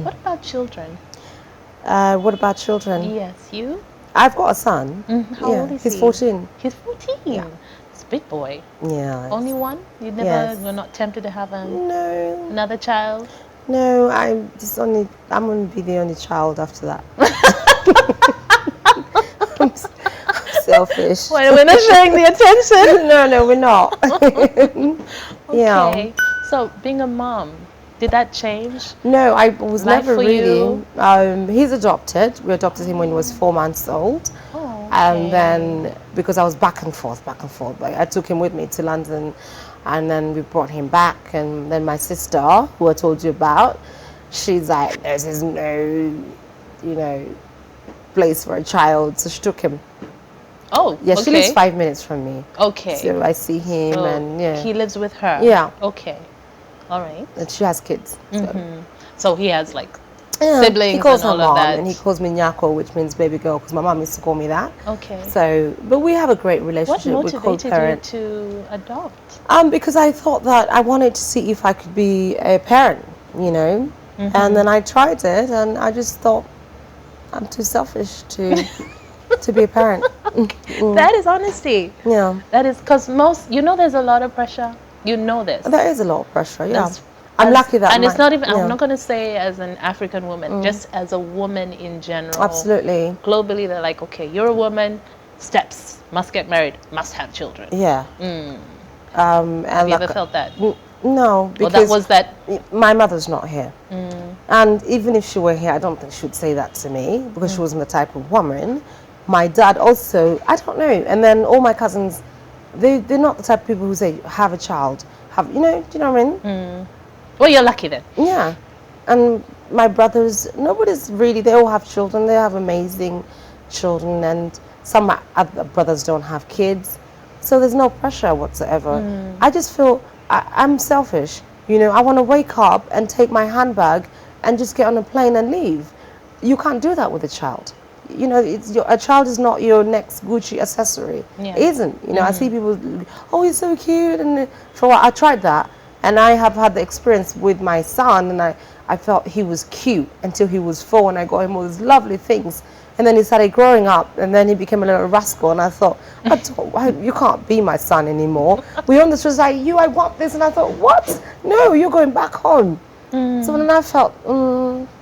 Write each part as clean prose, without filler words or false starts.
What about children? What about children? Yes, you? I've got a son. How old is he's he? 14. He's 14. Yeah. It's a big boy. Yeah. Only one? You never Yes. were not tempted to have No. another child? No, I'm going to be the only child after that. I'm selfish. Well, we're not sharing the attention. No, we're not. Yeah. Okay. So, being a mom, did that change? No, I was Life never for really. you? He's adopted. We adopted him when he was 4 months old. Oh, And then, because I was back and forth, but I took him with me to London, and then we brought him back. And then my sister, who I told you about, she's like, there's no, place for a child. So she took him. Oh, Yeah, okay. she lives 5 minutes from me. Okay. So I see him, So and yeah. he lives with her? Yeah. Okay. All right. And she has kids. So he has like Yeah, siblings he calls and all her of mom, that. and he calls me Nyako, which means baby girl, because my mom used to call me that. Okay. So, but we have a great What relationship. We motivated you co-parent. to adopt? Because I thought that I wanted to see if I could be a parent, and then I tried it, and I just thought I'm too selfish to be a parent. That is honesty. Yeah, That is because there's a lot of pressure. You know this. there is a lot of pressure. Yeah, That's- I'm lucky that. And it's not even. yeah. I'm not going to say as an African woman, just as a woman in general. Absolutely. Globally, they're like, okay, you're a woman. Steps: must get married, must have children. Yeah. And Have you ever felt that? No, Well, because that my mother's not here. And even if she were here, I don't think she would say that to me, because she wasn't the type of woman. My dad also, I don't know. And then all my cousins, they're not the type of people who say, have a child. Do you know what I mean? Well, you're lucky then. Yeah. And my brothers, nobody's really, they all have children. They have amazing children. And some other brothers don't have kids. So there's no pressure whatsoever. I just feel I'm selfish. I want to wake up and take my handbag and just get on a plane and leave. You can't do that with a child. A child is not your next Gucci accessory. Yeah. It isn't. I see people, oh, he's so cute. And for what I tried that. And I have had the experience with my son, and I felt he was cute until he was 4, and I got him all these lovely things. And then he started growing up, and then he became a little rascal, and I thought, you can't be my son anymore. We on the street, like, I want this, and I thought, what? No, you're going back home. So then I felt,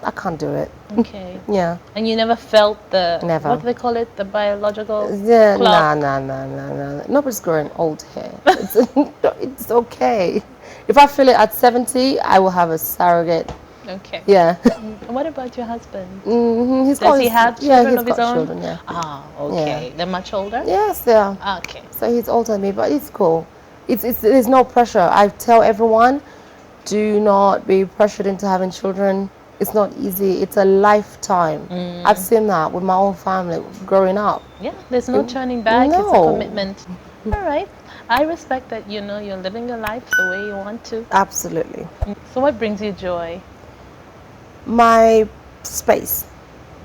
I can't do it. Okay. Yeah. And you never felt Never. what do they call it? The biological Yeah, clock? no. Nobody's growing old here. It's okay. If I feel it at 70, I will have a surrogate. Okay. Yeah. And what about your husband? Does he have children of his own? Children, yeah. Ah, okay. Yeah. They're much older? Yes, they are. Okay. So he's older than me, but it's cool. There's no pressure. I tell everyone, do not be pressured into having children. It's not easy. It's a lifetime. I've seen that with my own family growing up. Yeah, there's no turning back. No. It's a commitment. All right. I respect that, you're living your life the way you want to. Absolutely. So what brings you joy? My space.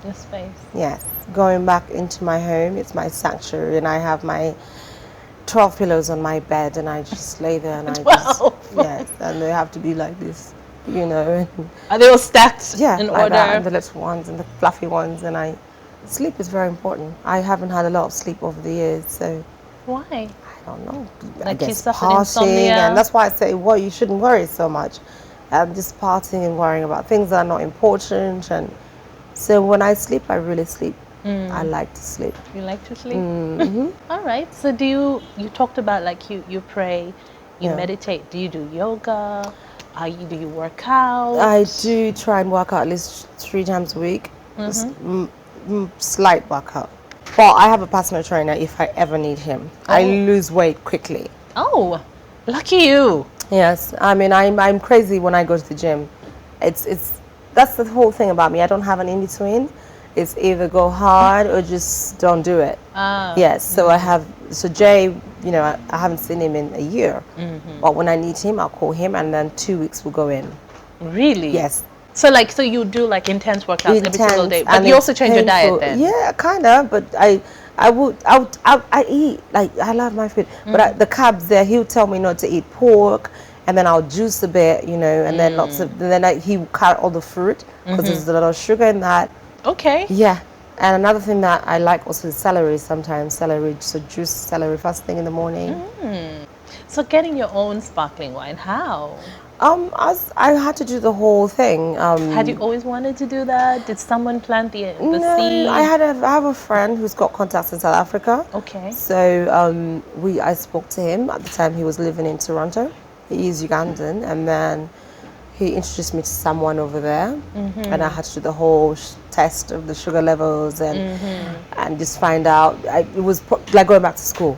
Your space. Yes. Going back into my home, it's my sanctuary, and I have my 12 pillows on my bed, and I just lay there and I 12? yes, and they have to be like this, Are they all stacked yeah, in like order? that, and the little ones and the fluffy ones, and sleep is very important. I haven't had a lot of sleep over the years, so Why? I don't know. I Like you guess suffered partying, insomnia? and that's why I say, well, you shouldn't worry so much. Just partying and worrying about things that are not important, and so when I sleep, I really sleep. I like to sleep. You like to sleep? All right. So you talked about like you pray, you Yeah. meditate. Do you do yoga? Do you work out? I do try and work out at least 3 times a week. Slight workout. But I have a personal trainer if I ever need him. I lose weight quickly. Oh, lucky you. Yes, I mean I'm crazy when I go to the gym. That's the whole thing about me. I don't have an in between. It's either go hard or just don't do it. Yes, so Jay, I haven't seen him in a year. But when I need him, I'll call him, and then 2 weeks we'll go in. Really? Yes. So you do like intense workouts every single day, but and you also it's change your diet painful. then? Yeah, kind of, but I eat, like I love my food, but the carbs there, he'll tell me not to eat pork and then I'll juice a bit, you know, and then he will cut all the fruit because there's a lot of sugar in that. Okay. Yeah. And another thing that I like also is celery sometimes. Celery, so juice celery first thing in the morning. So getting your own sparkling wine, how? I had to do the whole thing. Had you always wanted to do that? Did someone plant the No, seed? I have a friend who's got contacts in South Africa. Okay. So I spoke to him at the time he was living in Toronto. He is Ugandan, and then he introduced me to someone over there, and I had to do the whole test of the sugar levels and just find out. It was like going back to school.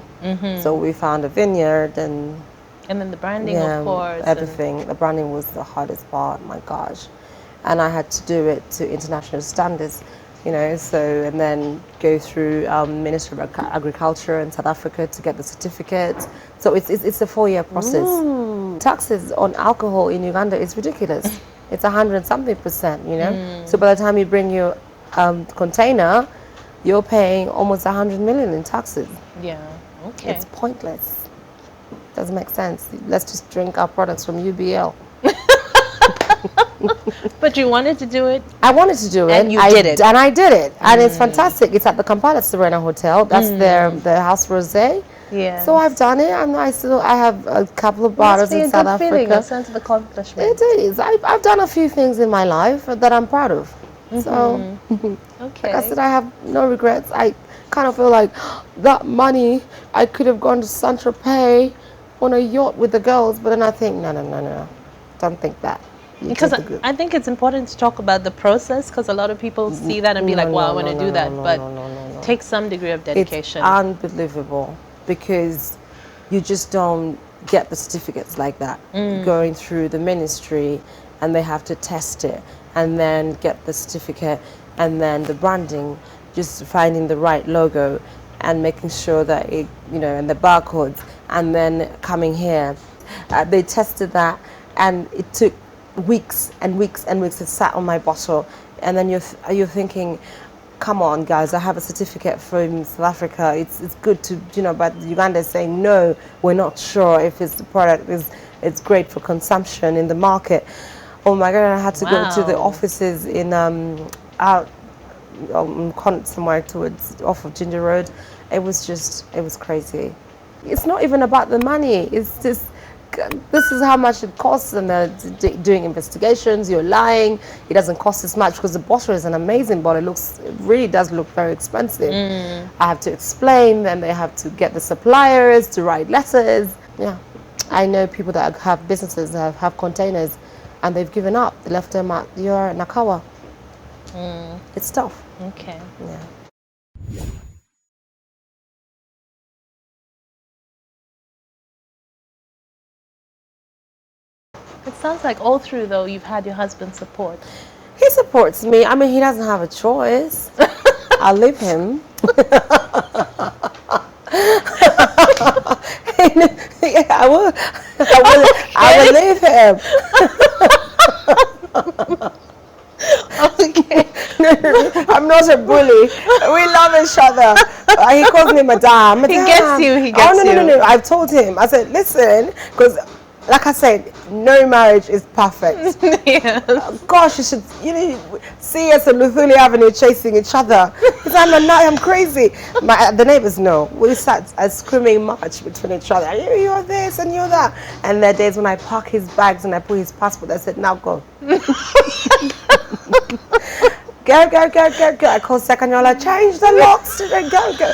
So we found a vineyard and then the branding, of course. Everything. The branding was the hardest part. My gosh, and I had to do it to international standards, you know. So and then go through Ministry of Agriculture in South Africa to get the certificate. So it's a 4-year process. Taxes on alcohol in Uganda is ridiculous. It's 100-something%, you know. So by the time you bring your container, you're paying almost 100 million in taxes. Yeah. Okay. It's pointless. Doesn't make sense. Let's just drink our products from UBL. But you wanted to do it? I wanted to do it. And you did it. And I did it. And it's fantastic. It's at the Kampala Serena Hotel. That's their House Rosé. Yeah. So I've done it, and I have a couple of bottles in South Africa. Feeling, a sense of accomplishment. It is. I've done a few things in my life that I'm proud of. So, Okay. like I said, I have no regrets. I kind of feel like that money, I could have gone to Saint-Tropez on a yacht with the girls, but then I think, no. Don't think that. Because I think it's important to talk about the process, because a lot of people see that and be like, wow, I want to do that. But it takes some degree of dedication. It's unbelievable, because you just don't get the certificates like that. Going through the ministry, and they have to test it, and then get the certificate, and then the branding, just finding the right logo, and making sure that it, you know, and the barcodes, and then coming here. They tested that, and it took weeks and weeks and weeks. It sat on my bottle, and then you're thinking, come on guys, I have a certificate from South Africa. It's good to, you know, but Uganda is saying no, we're not sure if the product it's great for consumption in the market. Oh my god, I had to go to the offices in out somewhere towards off of Ginger Road. It was crazy. It's not even about the money. It's just, this is how much it costs, and they're doing investigations. You're lying. It doesn't cost as much, because the bottle is an amazing bottle. It really does look very expensive. I have to explain, then they have to get the suppliers to write letters. Yeah, I know people that have businesses that have containers, and they've given up. They left them at your Nakawa. It's tough. Okay. Yeah. It sounds like all through, though, you've had your husband's support. He supports me. I mean, he doesn't have a choice. I'll leave him. I will leave him. Okay. I'm not a bully. We love each other. He calls me madam. He gets you. He gets you. No. I've told him. I said, listen, because like I said, no marriage is perfect. Yeah. Gosh, you should, see us on Luthuli Avenue chasing each other. Because I'm crazy. The neighbors know. We sat a screaming match between each other. You're this and you're that. And there are days when I pack his bags and I put his passport, I said, now go. Go. I call Sekanyola, change the locks. Go.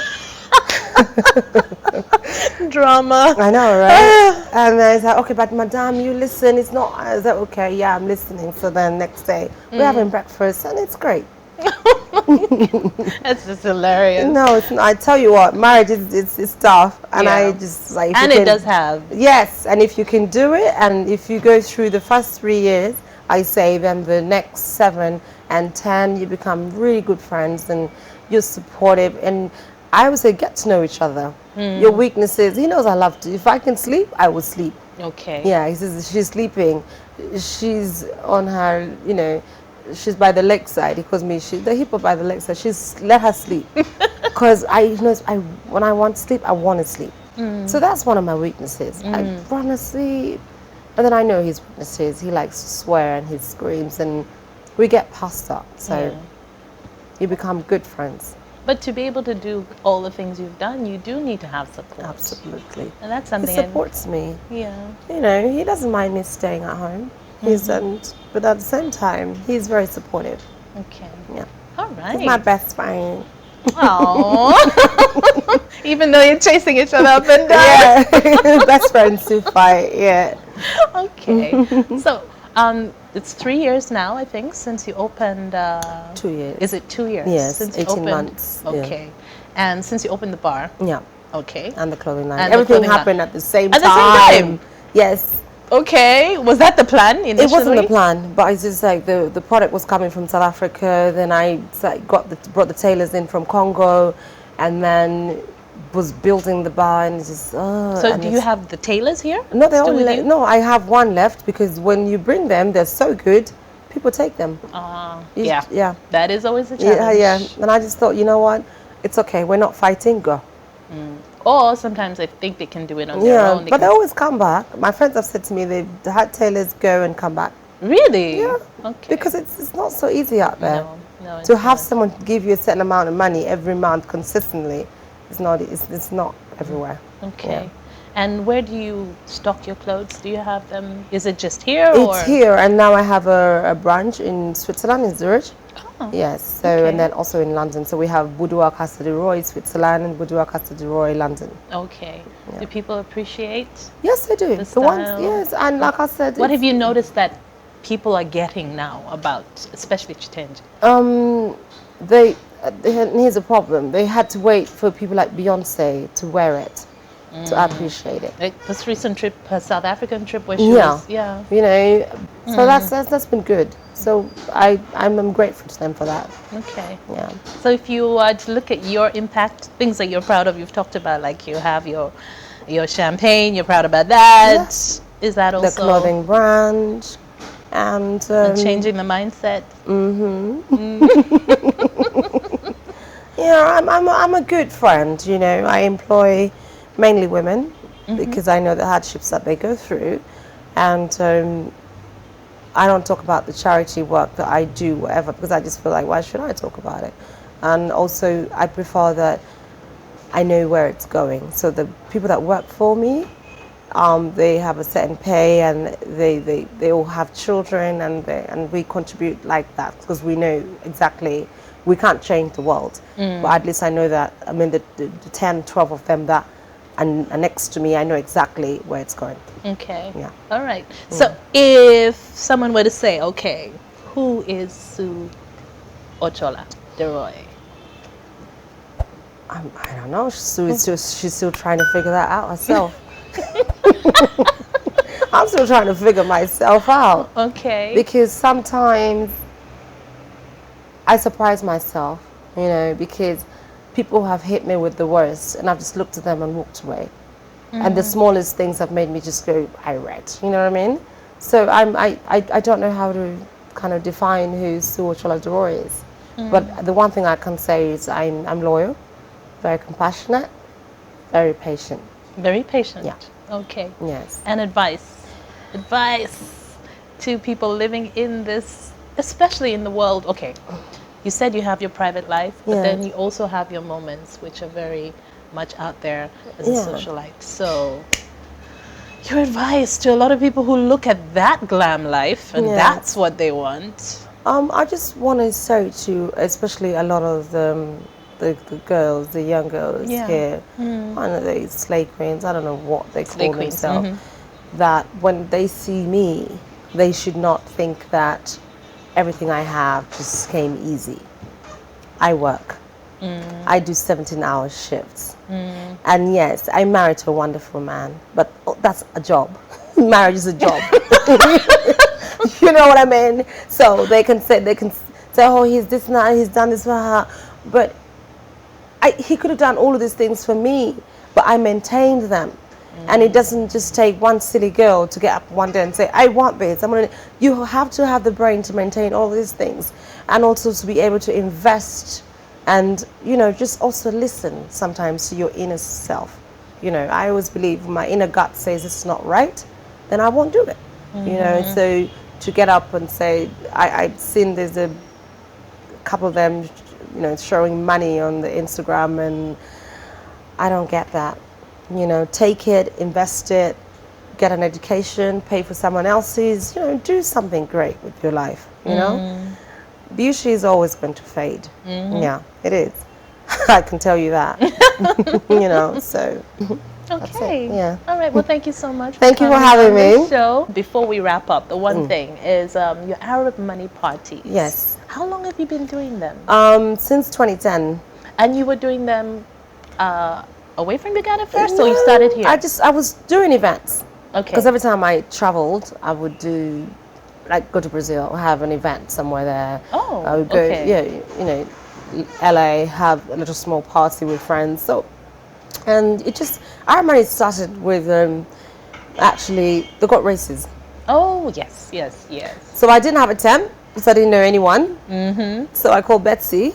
Drama. I know, right? And then it's like, okay, but madam, you listen. It's not. I said, okay, yeah, I'm listening. So then next day, we're having breakfast, and it's great. That's just hilarious. No, it's not. I tell you what, marriage is tough, and I just like. And it does have. Yes, and if you can do it, and if you go through the first 3 years, I say, then the next 7 and 10, you become really good friends, and you're supportive, and I would say get to know each other. Your weaknesses. He knows I love to. If I can sleep, I will sleep. Okay. Yeah, he says she's sleeping. She's on her, she's by the lakeside. He calls me the hippo by the lakeside. Let her sleep. Because when I want to sleep, I want to sleep. So that's one of my weaknesses. I want to sleep. And then I know his weaknesses. He likes to swear and he screams, and we get past that. So you become good friends. But to be able to do all the things you've done, you do need to have support. Absolutely. And that's He something. supports me. Yeah. You know, he doesn't mind me staying at home. But at the same time, he's very supportive. Okay. Yeah. All right. He's my best friend. Oh. Even though you're chasing each other up and down. Yeah. Best friends who fight. Yeah. Okay. So, it's 3 years now, I think, since you opened. 2 years. Is it 2 years? Yes, Since 18 you opened, months. Okay. Yeah. And since you opened the bar. Yeah. Okay. And the clothing line. And Everything happened at the same time. At the same time? Yes. Okay. Was that the plan initially? It wasn't the plan, but it's just like the product was coming from South Africa. Then I brought the tailors in from Congo, and then was building the bar, and it's just. So do you have the tailors here? No, they only no. I have one left because when you bring them, they're so good, people take them. Yeah. Yeah. That is always a challenge. Yeah. And I just thought, you know what, it's okay. We're not fighting. Go. Or sometimes they think they can do it on their own. But they always come back. My friends have said to me they've had tailors go and come back. Really? Yeah. Okay. Because it's not so easy out there. No, To have someone give you a certain amount of money every month consistently, it's not everywhere. Okay. Yeah. And where do you stock your clothes? Do you have them? Is it just here? Or? It's here, and now I have a branch in Switzerland, in Zurich. Oh, yes, so okay. And then also in London. So we have Boudoir Casa de Roy, Switzerland, and Boudoir Casa de Roy, London. Okay. Yeah. Do people appreciate? Yes, they do. The The ones, style? yes, and like I said, What have you noticed that people are getting now about, especially Chitenji? Here's a problem. They had to wait for people like Beyonce to wear it to appreciate it. Like this recent trip, her South African trip, where she Yeah. was, yeah. You know, so that's been good. So I'm grateful to them for that. Okay. Yeah. So if you to look at your impact, things that you're proud of, you've talked about, like you have your champagne, you're proud about that. Is that also The clothing brand and changing the mindset? Yeah, I'm a good friend. You know, I employ mainly women because I know the hardships that they go through, and I don't talk about the charity work that I do, whatever, because I just feel like, why should I talk about it? And also, I prefer that I know where it's going. So the people that work for me, they have a certain pay, and they all have children, and we contribute like that because we know exactly. We can't change the world, but at least I know that. I mean, the 10, 12 of them that and next to me, I know exactly where it's going. Okay. Yeah. All right. So if someone were to say, okay, who is Sue Ochola de Roy? I don't know. She's still trying to figure that out herself. I'm still trying to figure myself out. Okay. Because sometimes I surprise myself, you know, because people have hit me with the worst, and I've just looked at them and walked away. And the smallest things have made me just go irate. You know what I mean? So I don't know how to kind of define who Sue Ochola de Roy is. But the one thing I can say is I'm loyal, very compassionate, very patient. Very patient. Yeah. Okay. Yes. And advice to people living in this, especially in the world. Okay. You said you have your private life, but then you also have your moments, which are very much out there as a socialite. So your advice to a lot of people who look at that glam life and that's what they want. I just want to say to especially a lot of the girls, the young girls here, I don't know, they slay queens, I don't know what they call themselves, that when they see me, they should not think that everything I have just came easy. I work. I do 17-hour shifts. And yes, I'm married to a wonderful man, but that's a job. Marriage is a job. You know what I mean? So they can say, oh, he's this now, he's done this for her. But he could have done all of these things for me, but I maintained them. And it doesn't just take one silly girl to get up one day and say, I want this. You have to have the brain to maintain all these things, and also to be able to invest and, you know, just also listen sometimes to your inner self. You know, I always believe my inner gut says it's not right, then I won't do it. You know, so to get up and say, I've seen there's a couple of them, you know, showing money on the Instagram, and I don't get that. You know, take it, invest it, get an education, pay for someone else's, you know, do something great with your life, you know. Beauty is always going to fade. Yeah, it is. I can tell you that. You know, so. Okay. Yeah. All right. Well, thank you so much. Thank you for coming having on this me. show. Before we wrap up, the one thing is your Arab money parties. Yes. How long have you been doing them? Since 2010. And you were doing them away from Uganda first, or you started here? I was doing events. Okay. Because every time I traveled, I would do, like, go to Brazil, have an event somewhere there. Oh, I would go, okay. yeah, you know, LA, have a little small party with friends. So, and it just, our money started with, actually, they got races. Oh, yes, yes, yes. So I didn't have a tent, because I didn't know anyone. So I called Betsy.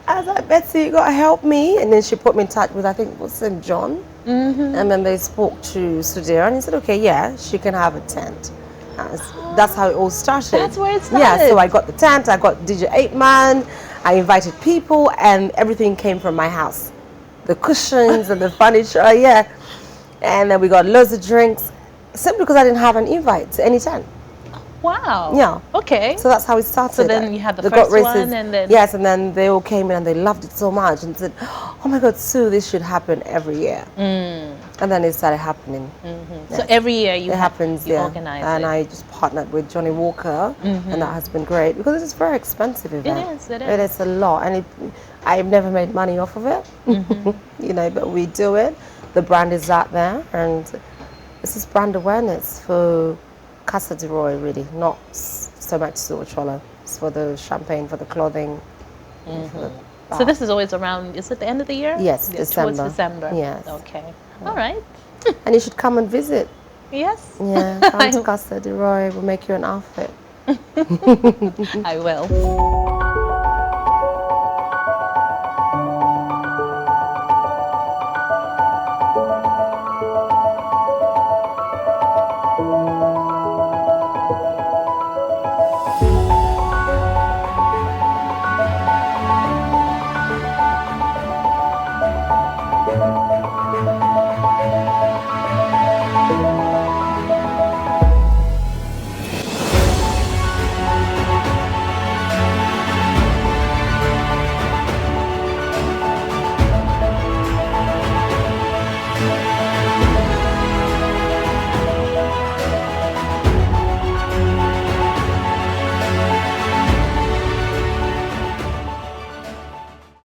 I was like, Betsy, you gotta help me. And then she put me in touch with, I think, what's his name, John? And then they spoke to Sudhir, and he said, okay, yeah, she can have a tent. That's how it all started. That's where it started. Yeah, so I got the tent, I got DJ 8-Man, I invited people, and everything came from my house. The cushions and the furniture, yeah. And then we got loads of drinks, simply because I didn't have an invite to any tent. Wow. Yeah. Okay. So that's how it started. So then you had the They first got races. one, and then... Yes, and then they all came in and they loved it so much and said, oh my God, Sue, this should happen every year. And then it started happening. Yeah. So every year it happens, you yeah. organize and it. I just partnered with Johnny Walker, and that has been great because it's a very expensive event. It is. It is a lot, and I've never made money off of it, you know, but we do it. The brand is out there, and this is brand awareness for Casa de Roy, really, not so much Suachola. It's for the champagne, for the clothing. So this is always around, is it the end of the year? Yes, Yeah, December. Towards December. Yes. Okay. All right. And you should come and visit. Yes. Yeah, come to Casa de Roy. We'll make you an outfit. I will.